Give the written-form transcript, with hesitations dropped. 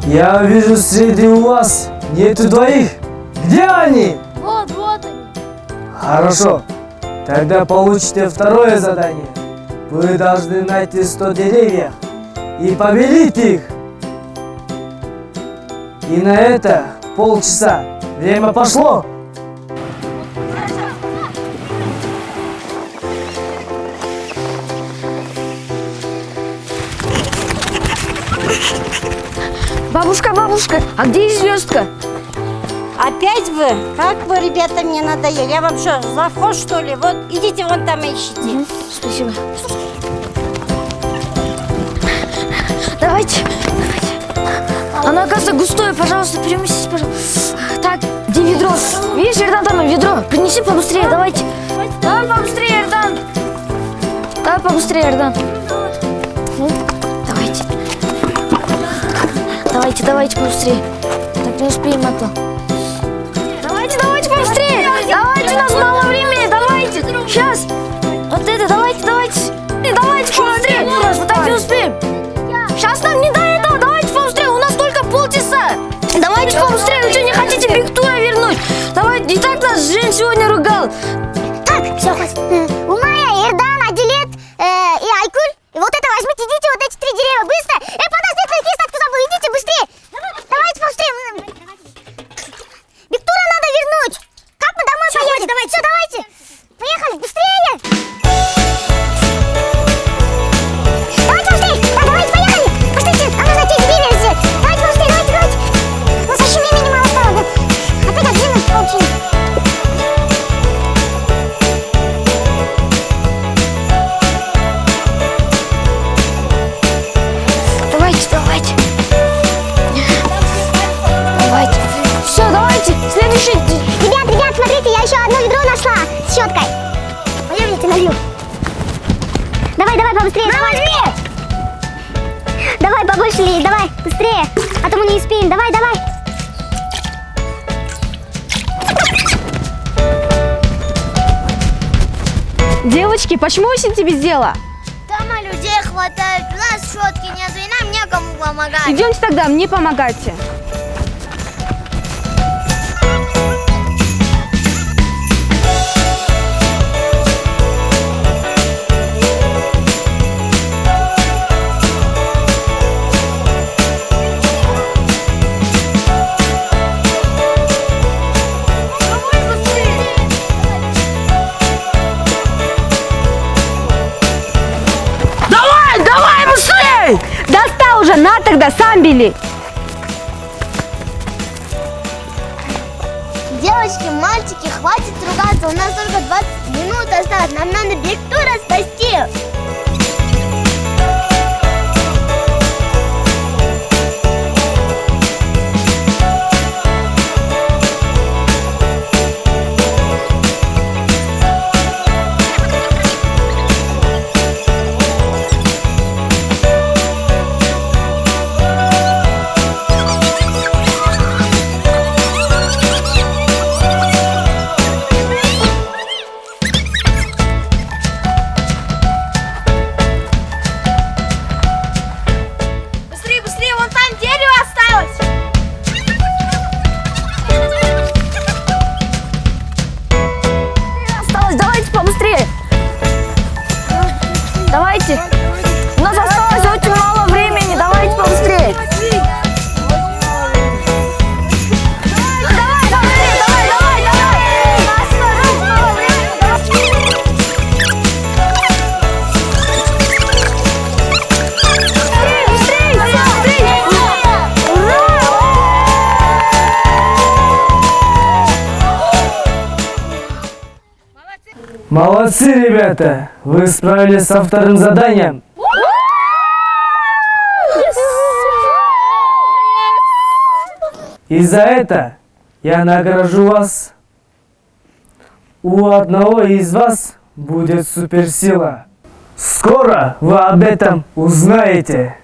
Я вижу, среди вас нету двоих. Где они? Вот они. Хорошо. Тогда получите второе задание. Вы должны найти 100 деревьев и побелить их. И на это полчаса. Время пошло. Бабушка, а где звездка? Опять вы? Как вы, ребята, мне надоели? Я вам что, завхоз, что ли? Вот, идите вон там ищите. Спасибо. Давайте. Оно, оказывается, густое. Пожалуйста, переместите, пожалуйста. Так, где ведро? Видишь, Эрдан, там ведро. Принеси побыстрее, давайте. Давай побыстрее, Эрдан. Давай побыстрее, Эрдан. Ну, давайте. Давайте побыстрее. Так, не успеем, а то. Давайте побыстрее. Давайте, у нас мало времени, давайте. Сейчас. Вот это, давайте. Давайте побыстрее. Мы так не успеем. Сейчас нам не до этого. Давайте побыстрее. У нас только полчаса. Давайте побыстрее. Вы что, не хотите Биктура вернуть? Давайте. И так нас Жень сегодня ругал. Так, все, хватит. Умая, Эрдан, Адилет и Айкуль. И вот это возьмите, идите, вот эти 3 дерева, быстро. Подождите, кисть, кто забыл, идите быстрее. Давайте побыстрее. Биктура надо вернуть. Как мы домой поедем? Все, давайте. Поехали, быстрее. Давайте быстрее. Да, давайте, поехали. Пошлите, нам нужно те деревья взять. Давайте быстрее, давайте. У нас еще времени мало осталось. Опять 11 получилось. Давайте. Все, давайте. Следующий. Ребят, смотрите, я еще одно ведро нашла с щеткой. Пойдемте, налью. Давай, побыстрее. Давай, побольше лей, давай, быстрее. А то мы не успеем. Давай. Девочки, почему вы сидите без дела? Там людей хватает, у нас щетки нет, и нам некому помогать. Идемте тогда, мне помогайте. Давай, быстрее! Достал уже, на тогда, сам бели. Девочки, мальчики, хватит ругаться, у нас только 20 минут осталось, нам надо Биктура спасти. Быстрее, вон там дерево осталось. Осталось, давайте побыстрее. Давайте. У нас осталось очень мало времени. Давайте побыстрее. Молодцы, ребята! Вы справились со вторым заданием. И за это я награжу вас. У одного из вас будет суперсила. Скоро вы об этом узнаете.